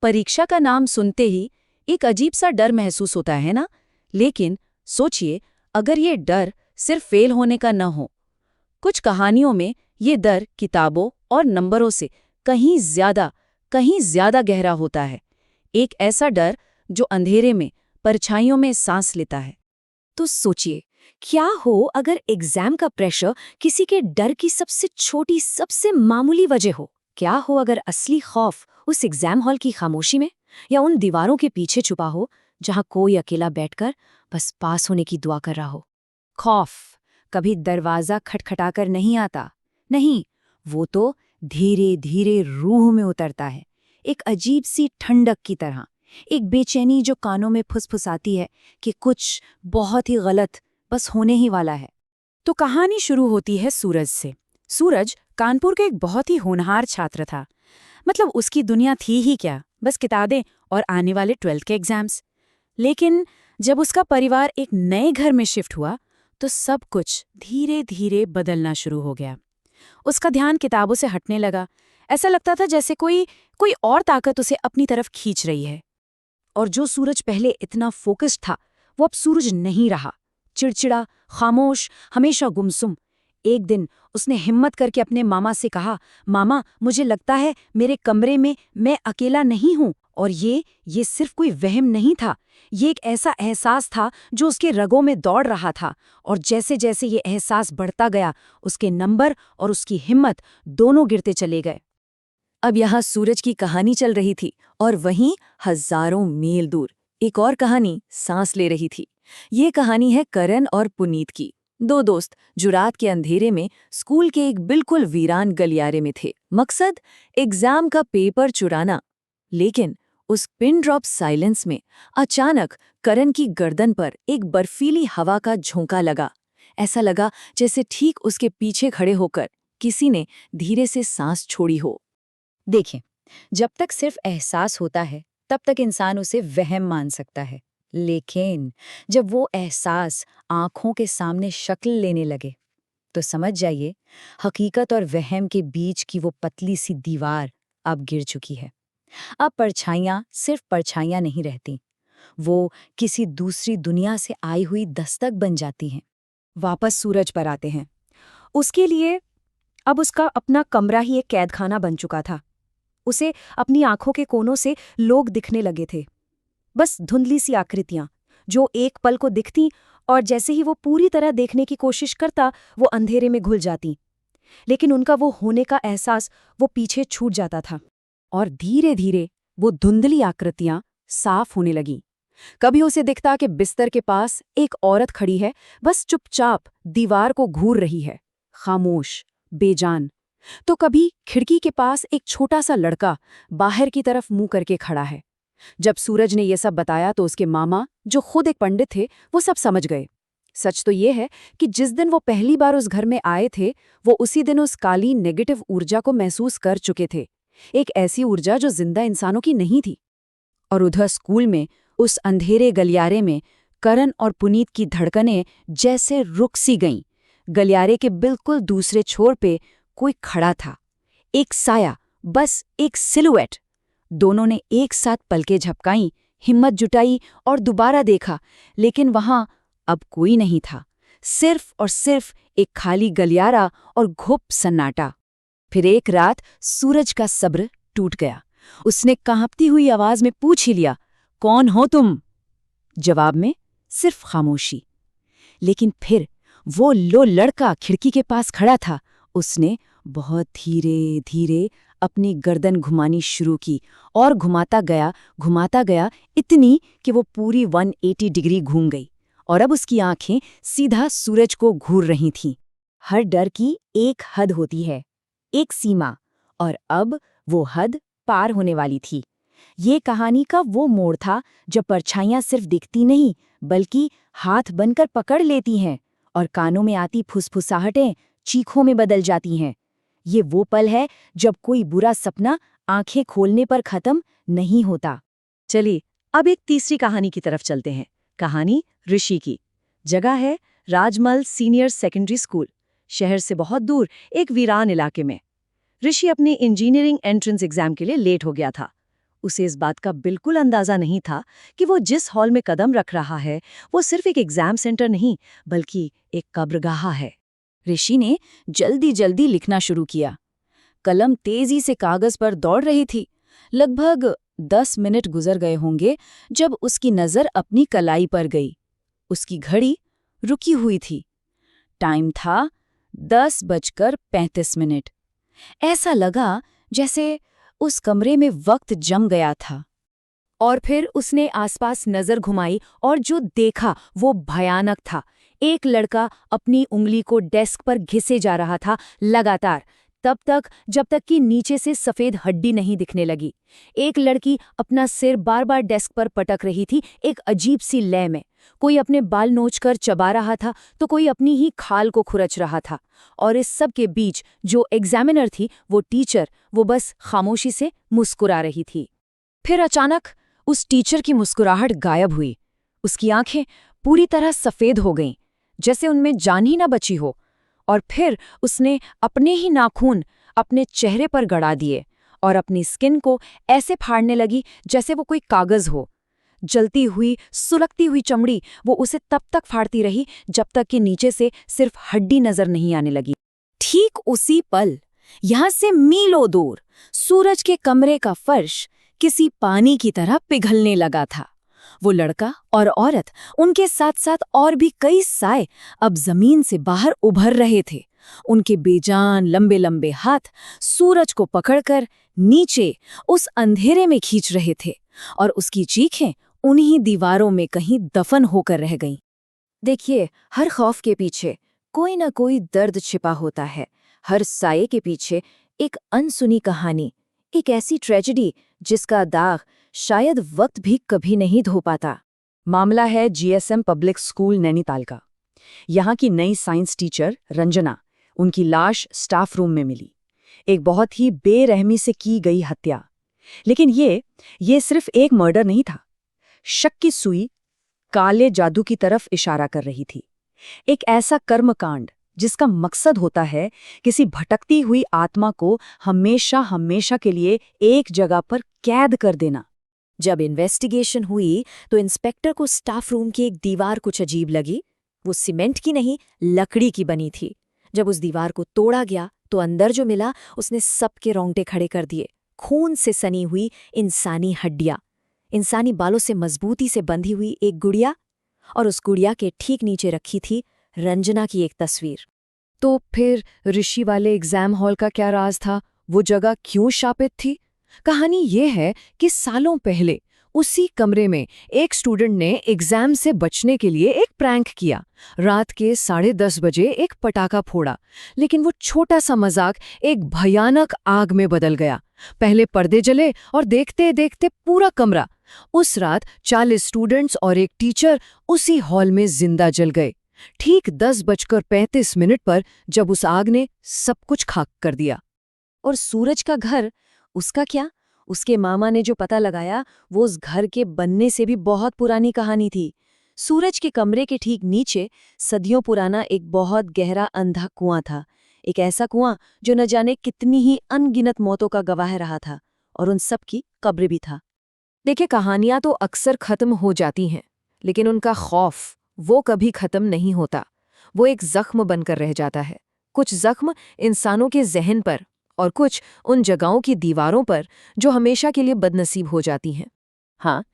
परीक्षा का नाम सुनते ही एक अजीब सा डर महसूस होता है ना। लेकिन सोचिए, अगर ये डर सिर्फ फेल होने का न हो। कुछ कहानियों में ये डर किताबों और नंबरों से कहीं ज्यादा गहरा होता है। एक ऐसा डर जो अंधेरे में, परछाइयों में सांस लेता है। तो सोचिए, क्या हो अगर एग्जाम का प्रेशर किसी के डर की सबसे छोटी, सबसे मामूली वजह हो? क्या हो अगर असली खौफ उस एग्जाम हॉल की खामोशी में या उन दीवारों के पीछे छुपा हो जहां कोई अकेला बैठकर बस पास होने की दुआ कर रहा हो? खौफ कभी दरवाजा खटखटाकर नहीं आता। नहीं, वो तो धीरे धीरे रूह में उतरता है, एक अजीब सी ठंडक की तरह, एक बेचैनी जो कानों में फुसफुसाती है कि कुछ बहुत ही गलत बस होने ही वाला है। तो कहानी शुरू होती है सूरज से। सूरज कानपुर का एक बहुत ही होनहार छात्र था। मतलब उसकी दुनिया थी ही क्या, बस किताबें और आने वाले 12th के एग्जाम्स। लेकिन जब उसका परिवार एक नए घर में शिफ्ट हुआ तो सब कुछ धीरे धीरे बदलना शुरू हो गया। उसका ध्यान किताबों से हटने लगा। ऐसा लगता था जैसे कोई और ताकत उसे अपनी तरफ खींच रही है। और जो सूरज पहले इतना फोकस्ड था, वो अब सूरज नहीं रहा। चिड़चिड़ा, खामोश, हमेशा गुमसुम। एक दिन उसने हिम्मत करके अपने मामा से कहा, मामा, मुझे लगता है मेरे कमरे में मैं अकेला नहीं हूँ। और ये सिर्फ कोई वहम नहीं था। ये एक ऐसा एहसास था जो उसके रगों में दौड़ रहा था। और जैसे जैसे ये एहसास बढ़ता गया, उसके नंबर और उसकी हिम्मत दोनों गिरते चले गए। अब यहाँ सूरज की कहानी चल रही थी और वहीं हजारों मील दूर एक और कहानी सांस ले रही थी। ये कहानी है करण और पुनीत की। दो दोस्त जो रात के अंधेरे में स्कूल के एक बिल्कुल वीरान गलियारे में थे। मकसद एग्जाम का पेपर चुराना। लेकिन उस पिन ड्रॉप साइलेंस में अचानक करण की गर्दन पर एक बर्फीली हवा का झोंका लगा। ऐसा लगा जैसे ठीक उसके पीछे खड़े होकर किसी ने धीरे से सांस छोड़ी हो। देखें, जब तक सिर्फ एहसास होता है तब तक इंसान उसे वहम मान सकता है। लेकिन जब वो एहसास आंखों के सामने शक्ल लेने लगे तो समझ जाइए, हकीकत और वहम के बीच की वो पतली सी दीवार अब गिर चुकी है। अब परछाइयां सिर्फ परछाइयां नहीं रहती, वो किसी दूसरी दुनिया से आई हुई दस्तक बन जाती हैं। वापस सूरज पर आते हैं। उसके लिए अब उसका अपना कमरा ही एक कैदखाना बन चुका था। उसे अपनी आंखों के कोनों से लोग दिखने लगे थे। बस धुंधली सी आकृतियां जो एक पल को दिखती और जैसे ही वो पूरी तरह देखने की कोशिश करता, वो अंधेरे में घुल जाती। लेकिन उनका वो होने का एहसास वो पीछे छूट जाता था। और धीरे धीरे वो धुंधली आकृतियां साफ होने लगीं। कभी उसे दिखता कि बिस्तर के पास एक औरत खड़ी है, बस चुपचाप दीवार को घूर रही है, खामोश, बेजान। तो कभी खिड़की के पास एक छोटा सा लड़का बाहर की तरफ मुंह करके खड़ा है। जब सूरज ने ये सब बताया तो उसके मामा, जो खुद एक पंडित थे, वो सब समझ गए। सच तो ये है कि जिस दिन वो पहली बार उस घर में आए थे, वो उसी दिन उस काली नेगेटिव ऊर्जा को महसूस कर चुके थे। एक ऐसी ऊर्जा जो जिंदा इंसानों की नहीं थी। और उधर स्कूल में, उस अंधेरे गलियारे में, करण और पुनीत की धड़कनें जैसे रुक सी गईं। गलियारे के बिल्कुल दूसरे छोर पे कोई खड़ा था, एक साया, बस एक सिलुएट। दोनों ने एक साथ पलकें झपकाईं, हिम्मत जुटाई और दोबारा देखा, लेकिन वहां अब कोई नहीं था। सिर्फ और सिर्फ एक खाली गलियारा और घुप सन्नाटा। फिर एक रात सूरज का सब्र टूट गया। उसने कांपती हुई आवाज में पूछ ही लिया, कौन हो तुम? जवाब में सिर्फ खामोशी। लेकिन फिर वो लड़का खिड़की के पास खड़ा था। उसने बहुत धीरे धीरे अपनी गर्दन घुमानी शुरू की और घुमाता गया, इतनी कि वो पूरी 180 डिग्री घूम गई। और अब उसकी आंखें सीधा सूरज को घूर रही थीं। हर डर की एक हद होती है, एक सीमा, और अब वो हद पार होने वाली थी। ये कहानी का वो मोड़ था जब परछाइयां सिर्फ दिखती नहीं, बल्कि हाथ बनकर पकड़ लेती हैं और कानों में आती फुसफुसाहटें चीखों में बदल जाती हैं। ये वो पल है जब कोई बुरा सपना आंखें खोलने पर खत्म नहीं होता। चलिए अब एक तीसरी कहानी की तरफ चलते हैं। कहानी ऋषि की। जगह है राजमल सीनियर सेकेंडरी स्कूल, शहर से बहुत दूर एक वीरान इलाके में। ऋषि अपने इंजीनियरिंग एंट्रेंस एग्जाम के लिए लेट हो गया था। उसे इस बात का बिल्कुल अंदाजा नहीं था कि वो जिस हॉल में कदम रख रहा है वो सिर्फ एक एग्जाम सेंटर नहीं बल्कि एक कब्रगाह है। ऋषि ने जल्दी जल्दी लिखना शुरू किया। कलम तेजी से कागज पर दौड़ रही थी। लगभग 10 मिनट गुजर गए होंगे जब उसकी नजर अपनी कलाई पर गई। उसकी घड़ी रुकी हुई थी। टाइम था 10:35। ऐसा लगा जैसे उस कमरे में वक्त जम गया था। और फिर उसने आसपास नजर घुमाई और जो देखा वो भयानक था। एक लड़का अपनी उंगली को डेस्क पर घिसे जा रहा था लगातार, तब तक जब तक कि नीचे से सफेद हड्डी नहीं दिखने लगी। एक लड़की अपना सिर बार बार डेस्क पर पटक रही थी, एक अजीब सी लय में। कोई अपने बाल नोचकर चबा रहा था तो कोई अपनी ही खाल को खुरच रहा था। और इस सब के बीच जो एग्जामिनर थी, वो टीचर, वो बस खामोशी से मुस्कुरा रही थी। फिर अचानक उस टीचर की मुस्कुराहट गायब हुई। उसकी आंखें पूरी तरह सफेद हो गईं, जैसे उनमें जान ही न बची हो। और फिर उसने अपने ही नाखून अपने चेहरे पर गड़ा दिए और अपनी स्किन को ऐसे फाड़ने लगी जैसे वो कोई कागज हो। जलती हुई, सुलगती हुई चमड़ी वो उसे तब तक फाड़ती रही जब तक कि नीचे से सिर्फ हड्डी नजर नहीं आने लगी। ठीक उसी पल, यहां से मीलों दूर, सूरज के कमरे का फर्श किसी पानी की तरह पिघलने लगा था। वो लड़का और औरत, उनके साथ साथ और भी कई साए अब जमीन से बाहर उभर रहे थे। उनके बेजान लंबे लंबे हाथ सूरज को पकड़कर नीचे उस अंधेरे में खींच रहे थे और उसकी चीखें उन्हीं दीवारों में कहीं दफन होकर रह गईं। देखिए, हर खौफ के पीछे कोई न कोई दर्द छिपा होता है। हर साये के पीछे एक अनसुनी कहानी, एक ऐसी ट्रेजेडी जिसका दाग शायद वक्त भी कभी नहीं धो पाता। मामला है जीएसएम पब्लिक स्कूल नैनीताल का। यहाँ की नई साइंस टीचर रंजना, उनकी लाश स्टाफ रूम में मिली। एक बहुत ही बेरहमी से की गई हत्या। लेकिन ये सिर्फ एक मर्डर नहीं था। शक की सुई काले जादू की तरफ इशारा कर रही थी। एक ऐसा कर्मकांड जिसका मकसद होता है किसी भटकती हुई आत्मा को हमेशा हमेशा के लिए एक जगह पर कैद कर देना। जब इन्वेस्टिगेशन हुई तो इंस्पेक्टर को स्टाफ रूम की एक दीवार कुछ अजीब लगी। वो सीमेंट की नहीं, लकड़ी की बनी थी। जब उस दीवार को तोड़ा गया तो अंदर जो मिला उसने सबके रोंगटे खड़े कर दिए। खून से सनी हुई इंसानी हड्डियां, इंसानी बालों से मजबूती से बंधी हुई एक गुड़िया, और उस गुड़िया के ठीक नीचे रखी थी रंजना की एक तस्वीर। तो फिर ऋषि वाले एग्जाम हॉल का क्या राज था? वो जगह क्यों शापित थी? कहानी ये है कि सालों पहले उसी कमरे में एक स्टूडेंट ने एग्जाम से बचने के लिए एक प्रैंक किया। रात के 10:30 बजे एक पटाखा फोड़ा, लेकिन वो छोटा सा मजाक एक भयानक आग में बदल गया। पहले पर्दे जले और देखते देखते पूरा कमरा। उस रात 40 स्टूडेंट्स और एक टीचर उसी हॉल में जिंदा जल गए। ठीक 10:35 पर जब उस आग ने सब कुछ खाक कर दिया। और सूरज का घर, उसका क्या? उसके मामा ने जो पता लगाया वो उस घर के बनने से भी बहुत पुरानी कहानी थी। सूरज के कमरे के ठीक नीचे सदियों पुराना एक बहुत गहरा अंधा कुआं था। एक ऐसा कुआं जो न जाने कितनी ही अनगिनत मौतों का गवाह रहा था, और उन सब की कब्र भी था। देखिए, कहानियां तो अक्सर खत्म हो जाती हैं, लेकिन उनका खौफ वो कभी खत्म नहीं होता। वो एक जख्म बनकर रह जाता है। कुछ जख्म इंसानों के जहन पर और कुछ उन जगहों की दीवारों पर जो हमेशा के लिए बदनसीब हो जाती हैं। हाँ,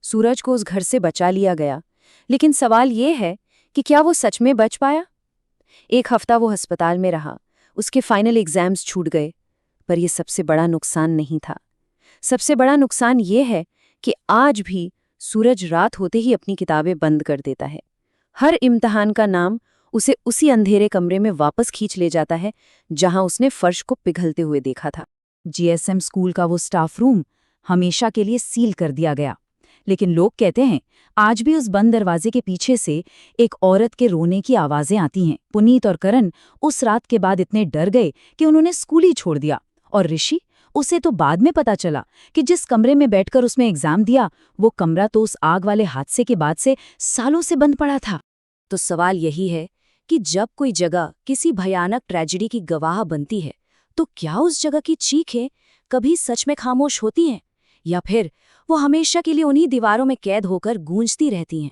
सूरज को उस घर से बचा लिया गया, लेकिन सवाल ये है कि क्या वो सच में बच पाया? एक हफ्ता वो अस्पताल में रहा, उसके फाइनल एग्जाम्स छूट गए, पर यह सबसे बड़ा नुकसान नहीं था। सबसे बड़ा नुकसान ये है कि आज भी सूरज रात होते ही अपनी किताबें बंद कर देता है। हर इम्तिहान का नाम उसे उसी अंधेरे कमरे में वापस खींच ले जाता है जहां उसने फर्श को पिघलते हुए देखा था। जीएसएम स्कूल का वो स्टाफ रूम हमेशा के लिए सील कर दिया गया, लेकिन लोग कहते हैं आज भी उस बंद दरवाजे के पीछे से एक औरत के रोने की आवाजें आती हैं। पुनीत और करण उस रात के बाद इतने डर गए कि उन्होंने स्कूल ही छोड़ दिया। और ऋषि, उसे तो बाद में पता चला कि जिस कमरे में बैठकर उसमें एग्जाम दिया, वो कमरा तो उस आग वाले हादसे के बाद से सालों से बंद पड़ा था। तो सवाल यही है कि जब कोई जगह किसी भयानक ट्रेजेडी की गवाह बनती है, तो क्या उस जगह की चीखें कभी सच में खामोश होती हैं, या फिर वो हमेशा के लिए उन्हीं दीवारों में कैद होकर गूंजती रहती हैं।